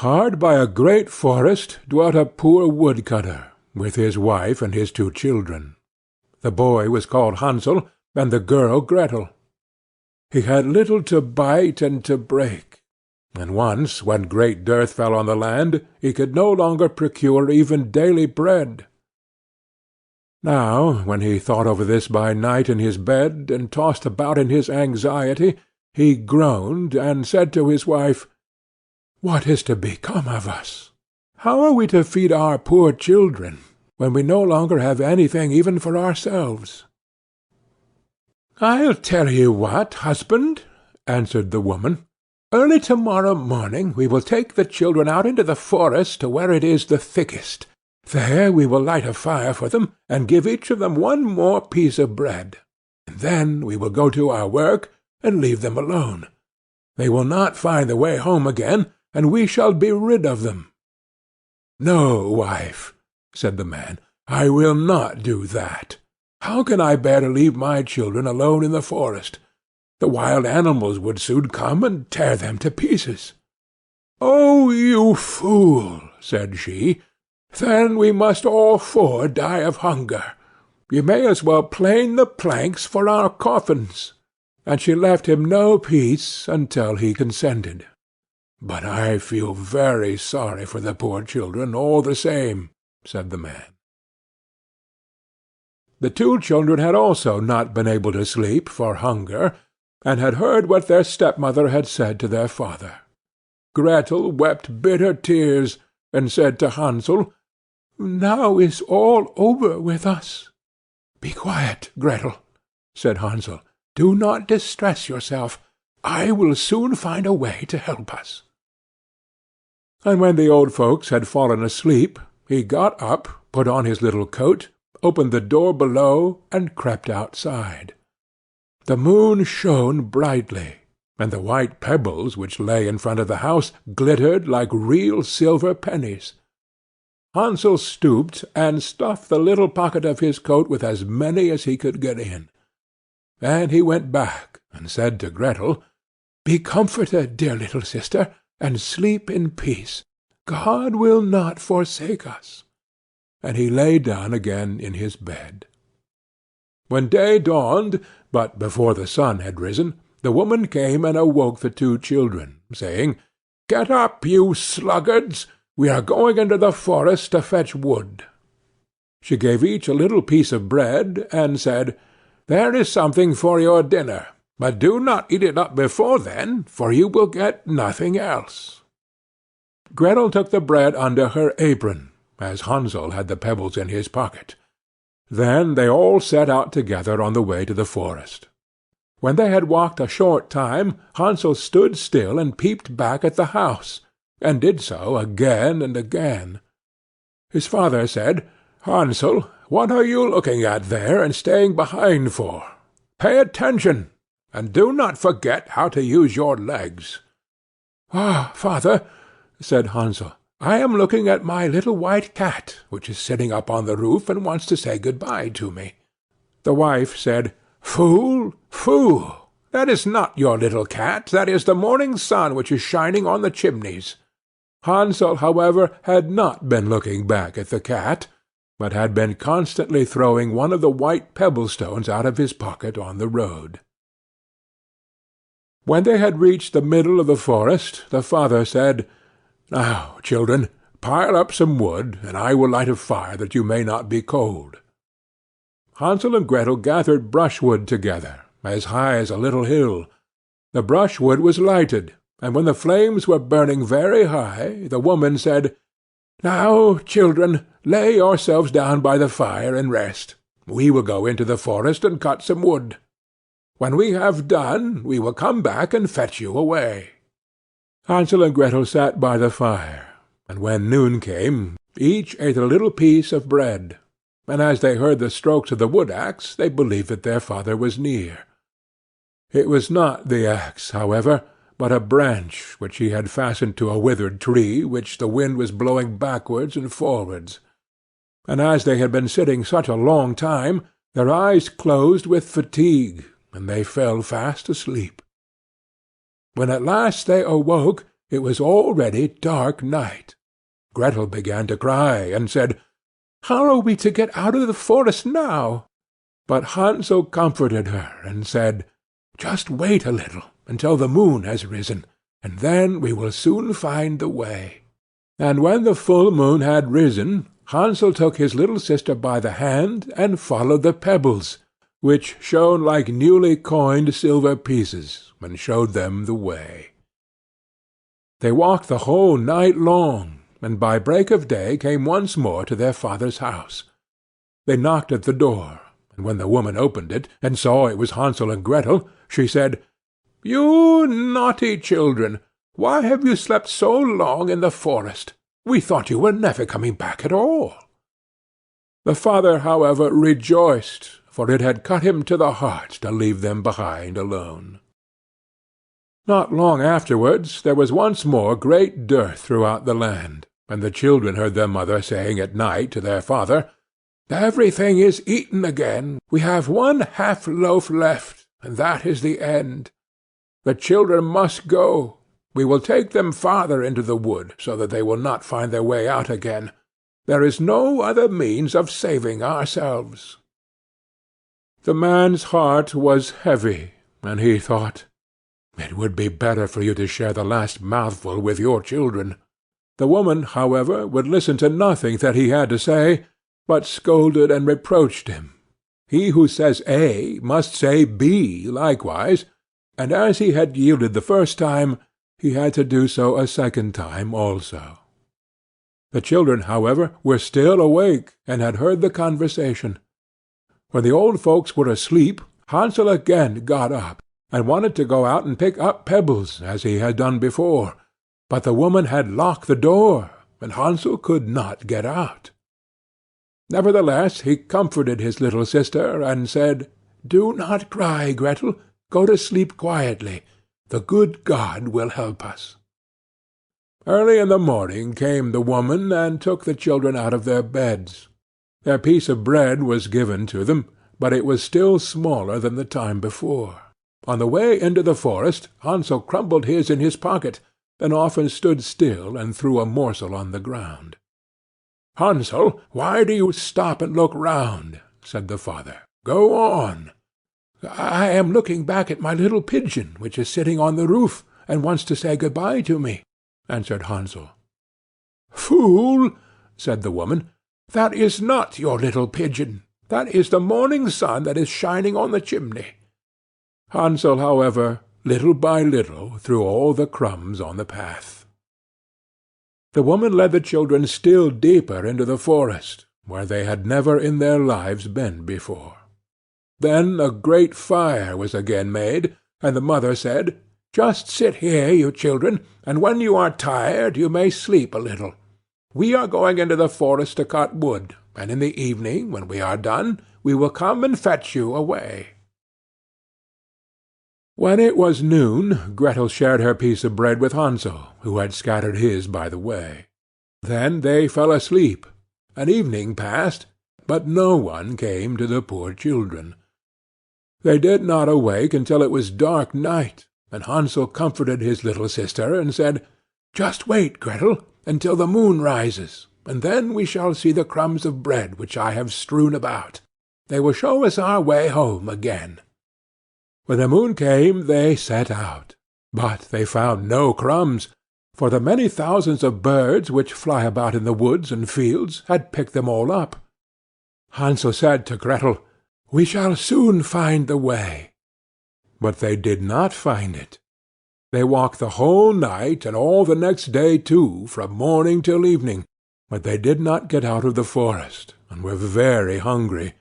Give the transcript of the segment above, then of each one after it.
Hard by a great forest dwelt a poor woodcutter, with his wife and his 2 children. The boy was called Hansel, and the girl Gretel. He had little to bite and to break, and once, when great dearth fell on the land, he could no longer procure even daily bread. Now, when he thought over this by night in his bed, and tossed about in his anxiety, he groaned, and said to his wife, "What is to become of us? How are we to feed our poor children, when we no longer have anything even for ourselves?" "I'll tell you what, husband," answered the woman. "Early to-morrow morning we will take the children out into the forest to where it is the thickest. There we will light a fire for them, and give each of them 1 more piece of bread. And then we will go to our work, and leave them alone. They will not find the way home again, and we shall be rid of them." "No, wife," said the man, "I will not do that. How can I bear to leave my children alone in the forest? The wild animals would soon come and tear them to pieces." "Oh, you fool!" said she. "Then we must all 4 die of hunger. You may as well plane the planks for our coffins." And she left him no peace until he consented. "But I feel very sorry for the poor children, all the same," said the man. The 2 children had also not been able to sleep for hunger, and had heard what their stepmother had said to their father. Gretel wept bitter tears, and said to Hansel, "Now is all over with us." "Be quiet, Gretel," said Hansel. "Do not distress yourself. I will soon find a way to help us." And when the old folks had fallen asleep, he got up, put on his little coat, opened the door below, and crept outside. The moon shone brightly, and the white pebbles which lay in front of the house glittered like real silver pennies. Hansel stooped and stuffed the little pocket of his coat with as many as he could get in. Then he went back and said to Gretel, "Be comforted, dear little sister, and sleep in peace. God will not forsake us." And he lay down again in his bed. When day dawned, but before the sun had risen, the woman came and awoke the 2 children, saying, "Get up, you sluggards! We are going into the forest to fetch wood." She gave each a little piece of bread, and said, "There is something for your dinner, but do not eat it up before then, for you will get nothing else." Gretel took the bread under her apron, as Hansel had the pebbles in his pocket. Then they all set out together on the way to the forest. When they had walked a short time, Hansel stood still and peeped back at the house, and did so again and again. His father said, "Hansel, what are you looking at there and staying behind for? Pay attention, and do not forget how to use your legs." "Ah, father," said Hansel, "I am looking at my little white cat, which is sitting up on the roof and wants to say good-bye to me." The wife said, "Fool, fool! That is not your little cat, that is the morning sun which is shining on the chimneys." Hansel, however, had not been looking back at the cat, but had been constantly throwing one of the white pebble-stones out of his pocket on the road. When they had reached the middle of the forest, the father said, "Now, children, pile up some wood, and I will light a fire that you may not be cold." Hansel and Gretel gathered brushwood together, as high as a little hill. The brushwood was lighted, and when the flames were burning very high, the woman said, "Now, children, lay yourselves down by the fire and rest. We will go into the forest and cut some wood. When we have done, we will come back and fetch you away." Hansel and Gretel sat by the fire, and when noon came, each ate a little piece of bread, and as they heard the strokes of the wood-axe, they believed that their father was near. It was not the axe, however, but a branch which he had fastened to a withered tree, which the wind was blowing backwards and forwards. And as they had been sitting such a long time, their eyes closed with fatigue, and they fell fast asleep. When at last they awoke, it was already dark night. Gretel began to cry, and said, "How are we to get out of the forest now?" But Hansel comforted her, and said, "Just wait a little, until the moon has risen, and then we will soon find the way." And when the full moon had risen, Hansel took his little sister by the hand, and followed the pebbles, which shone like newly coined silver pieces, and showed them the way. They walked the whole night long, and by break of day came once more to their father's house. They knocked at the door, and when the woman opened it, and saw it was Hansel and Gretel, she said, "You naughty children, why have you slept so long in the forest? We thought you were never coming back at all." The father, however, rejoiced, for it had cut him to the heart to leave them behind alone. Not long afterwards there was once more great dearth throughout the land, and the children heard their mother saying at night to their father, "Everything is eaten again. We have one half-loaf left, and that is the end. The children must go. We will take them farther into the wood, so that they will not find their way out again. There is no other means of saving ourselves." The man's heart was heavy, and he thought, "It would be better for you to share the last mouthful with your children." The woman, however, would listen to nothing that he had to say, but scolded and reproached him. He who says A must say B likewise, and as he had yielded the first time, he had to do so a second time also. The children, however, were still awake, and had heard the conversation. When the old folks were asleep, Hansel again got up, and wanted to go out and pick up pebbles, as he had done before, but the woman had locked the door, and Hansel could not get out. Nevertheless he comforted his little sister, and said, "Do not cry, Gretel. Go to sleep quietly. The good God will help us." Early in the morning came the woman, and took the children out of their beds. Their piece of bread was given to them, but it was still smaller than the time before. On the way into the forest, Hansel crumbled his in his pocket, and often stood still and threw a morsel on the ground. "Hansel, why do you stop and look round?" said the father. "Go on." "I am looking back at my little pigeon, which is sitting on the roof, and wants to say good-bye to me," answered Hansel. "Fool!" said the woman, "that is not your little pigeon. That is the morning sun that is shining on the chimney." Hansel, however, little by little threw all the crumbs on the path. The woman led the children still deeper into the forest, where they had never in their lives been before. Then a great fire was again made, and the mother said, "Just sit here, you children, and when you are tired you may sleep a little. We are going into the forest to cut wood, and in the evening, when we are done, we will come and fetch you away." When it was noon, Gretel shared her piece of bread with Hansel, who had scattered his by the way. Then they fell asleep, and evening passed, but no one came to the poor children. They did not awake until it was dark night, and Hansel comforted his little sister, and said, "Just wait, Gretel, until the moon rises, and then we shall see the crumbs of bread which I have strewn about. They will show us our way home again." When the moon came they set out, but they found no crumbs, for the many thousands of birds which fly about in the woods and fields had picked them all up. Hansel said to Gretel, "We shall soon find the way." But they did not find it. They walked the whole night, and all the next day too, from morning till evening, but they did not get out of the forest, and were very hungry,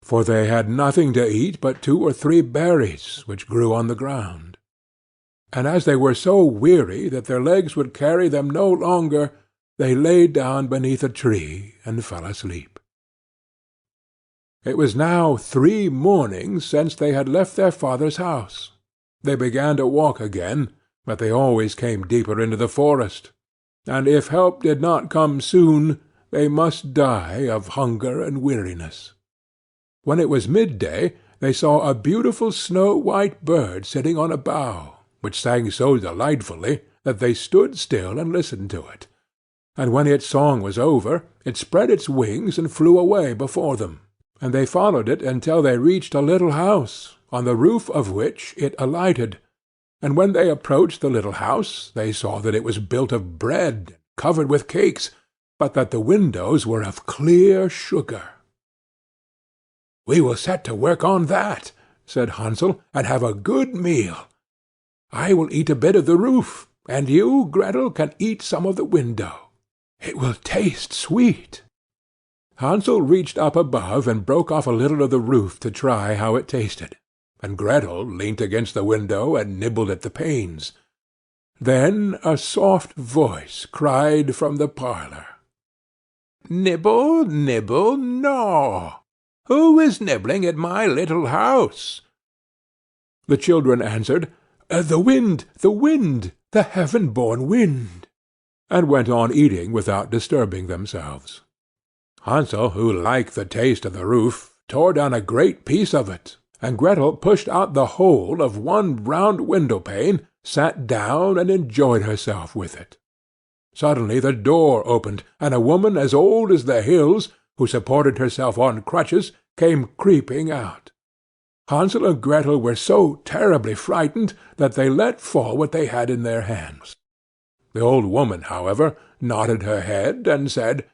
for they had nothing to eat but 2 or 3 berries which grew on the ground. And as they were so weary that their legs would carry them no longer, they lay down beneath a tree and fell asleep. It was now 3 mornings since they had left their father's house. They began to walk again, but they always came deeper into the forest, and if help did not come soon, they must die of hunger and weariness. When it was midday, they saw a beautiful snow-white bird sitting on a bough, which sang so delightfully that they stood still and listened to it. And when its song was over, it spread its wings and flew away before them, and they followed it until they reached a little house, on the roof of which it alighted. And when they approached the little house, they saw that it was built of bread, covered with cakes, but that the windows were of clear sugar. "We will set to work on that," said Hansel, "and have a good meal. I will eat a bit of the roof, and you, Gretel, can eat some of the window. It will taste sweet." Hansel reached up above and broke off a little of the roof to try how it tasted, and Gretel leant against the window and nibbled at the panes. Then a soft voice cried from the parlour, "Nibble, nibble, gnaw! Who is nibbling at my little house?" The children answered, "The wind, the heaven-born wind," and went on eating without disturbing themselves. Hansel, who liked the taste of the roof, tore down a great piece of it, and Gretel pushed out the whole of one round window-pane, sat down, and enjoyed herself with it. Suddenly the door opened, and a woman as old as the hills, who supported herself on crutches, came creeping out. Hansel and Gretel were so terribly frightened that they let fall what they had in their hands. The old woman, however, nodded her head, and said,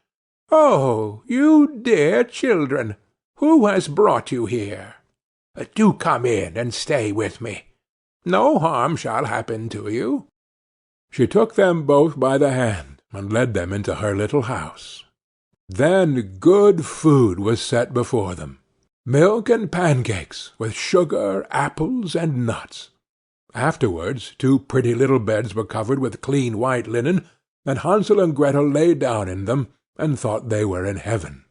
"Oh, you dear children! Who has brought you here? Do come in and stay with me. No harm shall happen to you." She took them both by the hand, and led them into her little house. Then good food was set before them, milk and pancakes, with sugar, apples, and nuts. Afterwards 2 pretty little beds were covered with clean white linen, and Hansel and Gretel lay down in them, and thought they were in heaven.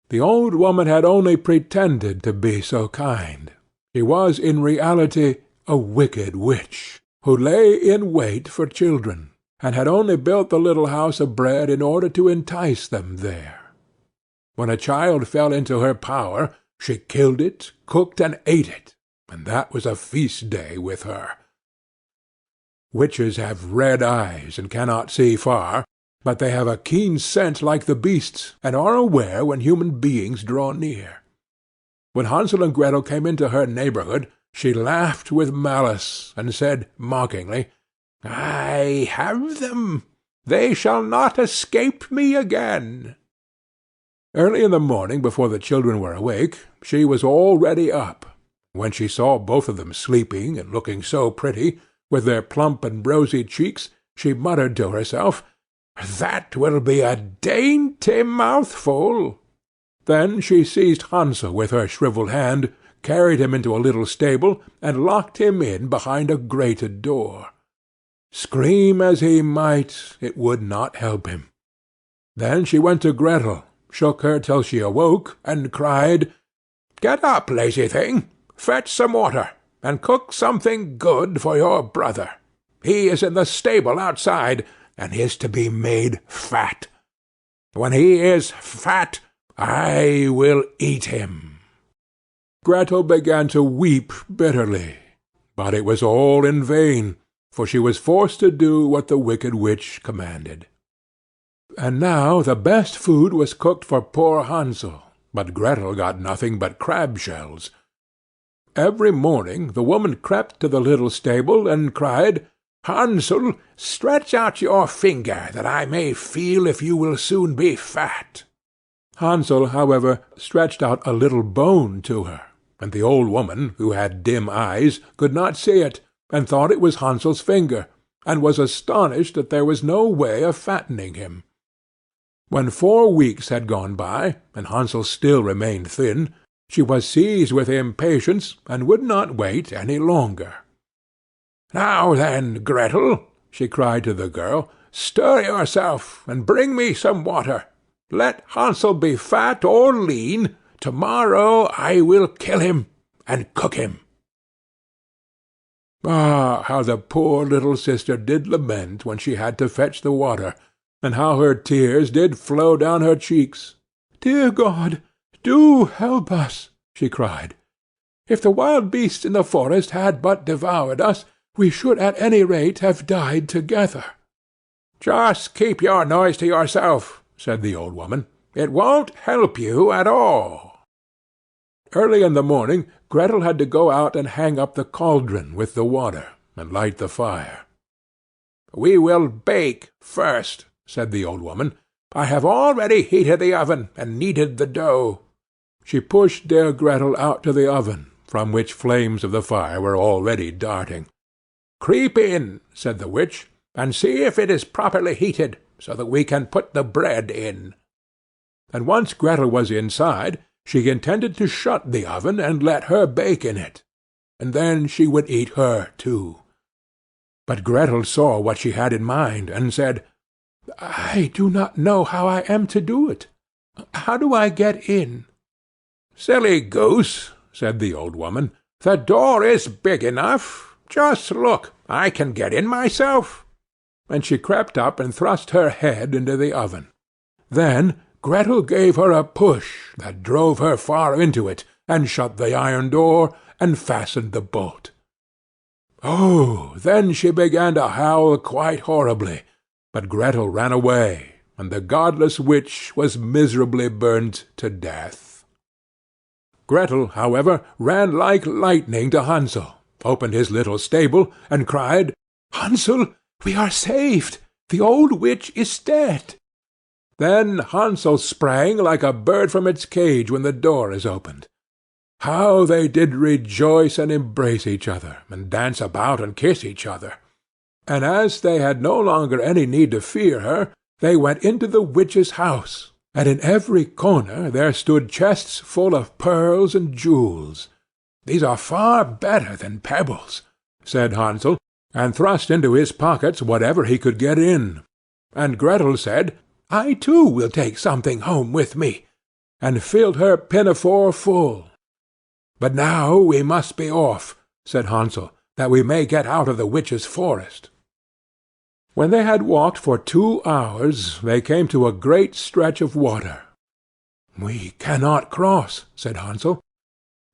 The old woman had only pretended to be so kind. She was in reality a wicked witch, who lay in wait for children, and had only built the little house of bread in order to entice them there. When a child fell into her power, she killed it, cooked and ate it, and that was a feast day with her. Witches have red eyes and cannot see far, but they have a keen scent like the beasts, and are aware when human beings draw near. When Hansel and Gretel came into her neighborhood, she laughed with malice, and said mockingly, "I have them. They shall not escape me again." Early in the morning, before the children were awake, she was already up. When she saw both of them sleeping and looking so pretty, with their plump and rosy cheeks, she muttered to herself, "That will be a dainty mouthful." Then she seized Hansel with her shrivelled hand, carried him into a little stable, and locked him in behind a grated door. Scream as he might, it would not help him. Then she went to Gretel, shook her till she awoke, and cried, "Get up, lazy thing! Fetch some water, and cook something good for your brother. He is in the stable outside, and is to be made fat. When he is fat, I will eat him." Gretel began to weep bitterly, but it was all in vain, for she was forced to do what the wicked witch commanded. And now the best food was cooked for poor Hansel, but Gretel got nothing but crab shells. Every morning the woman crept to the little stable and cried, "Hansel, stretch out your finger, that I may feel if you will soon be fat." Hansel, however, stretched out a little bone to her, and the old woman, who had dim eyes, could not see it, and thought it was Hansel's finger, and was astonished that there was no way of fattening him. When 4 weeks had gone by, and Hansel still remained thin, she was seized with impatience, and would not wait any longer. "Now then, Gretel," she cried to the girl, "stir yourself, and bring me some water. Let Hansel be fat or lean, to-morrow I will kill him, and cook him." Ah, how the poor little sister did lament when she had to fetch the water, and how her tears did flow down her cheeks. "Dear God, do help us," she cried. "If the wild beasts in the forest had but devoured us, we should at any rate have died together." "Just keep your noise to yourself," said the old woman. "It won't help you at all." Early in the morning Gretel had to go out and hang up the cauldron with the water, and light the fire. "We will bake first," said the old woman. "I have already heated the oven, and kneaded the dough." She pushed dear Gretel out to the oven, from which flames of the fire were already darting. "Creep in," said the witch, "and see if it is properly heated, so that we can put the bread in." And once Gretel was inside, she intended to shut the oven and let her bake in it, and then she would eat her too. But Gretel saw what she had in mind, and said, "I do not know how I am to do it. How do I get in?" "Silly goose," said the old woman, "the door is big enough. Just look, I can get in myself." And she crept up and thrust her head into the oven. Then Gretel gave her a push that drove her far into it, and shut the iron door, and fastened the bolt. Oh, then she began to howl quite horribly, but Gretel ran away, and the godless witch was miserably burnt to death. Gretel, however, ran like lightning to Hansel, opened his little stable, and cried, "Hansel, we are saved! The old witch is dead!" Then Hansel sprang like a bird from its cage when the door is opened. How they did rejoice and embrace each other, and dance about and kiss each other! And as they had no longer any need to fear her, they went into the witch's house, and in every corner there stood chests full of pearls and jewels. "These are far better than pebbles," said Hansel, and thrust into his pockets whatever he could get in. And Gretel said, "I too will take something home with me," and filled her pinafore full. "But now we must be off," said Hansel, "that we may get out of the witch's forest." When they had walked for 2 hours, they came to a great stretch of water. "We cannot cross," said Hansel.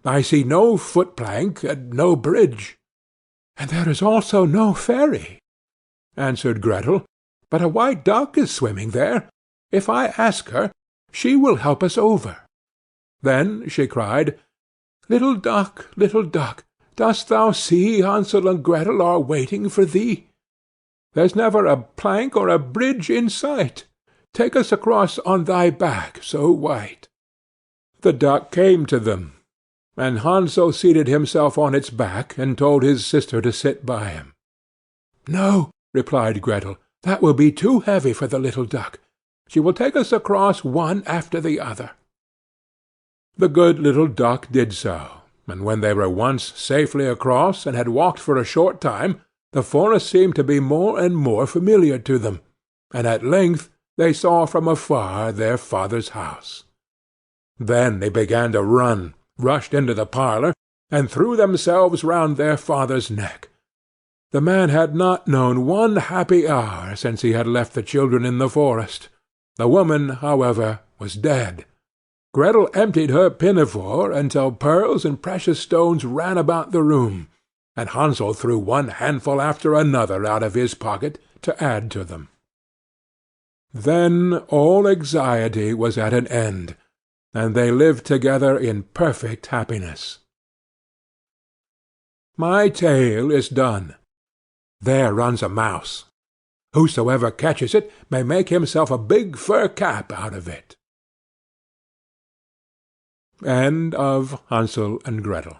"I see no foot-plank and no bridge." "And there is also no ferry," answered Gretel, "but a white duck is swimming there. If I ask her, she will help us over." Then she cried, little duck, dost thou see Hansel and Gretel are waiting for thee? There's never a plank or a bridge in sight. Take us across on thy back so white." The duck came to them, and Hansel seated himself on its back, and told his sister to sit by him. "No," replied Gretel, "that will be too heavy for the little duck. She will take us across one after the other." The good little duck did so, and when they were once safely across, and had walked for a short time, the forest seemed to be more and more familiar to them, and at length they saw from afar their father's house. Then they began to run, rushed into the parlour, and threw themselves round their father's neck. The man had not known one happy hour since he had left the children in the forest. The woman, however, was dead. Gretel emptied her pinafore until pearls and precious stones ran about the room, and Hansel threw one handful after another out of his pocket to add to them. Then all anxiety was at an end, and they lived together in perfect happiness. My tale is done. There runs a mouse. Whosoever catches it may make himself a big fur cap out of it. End of Hansel and Gretel.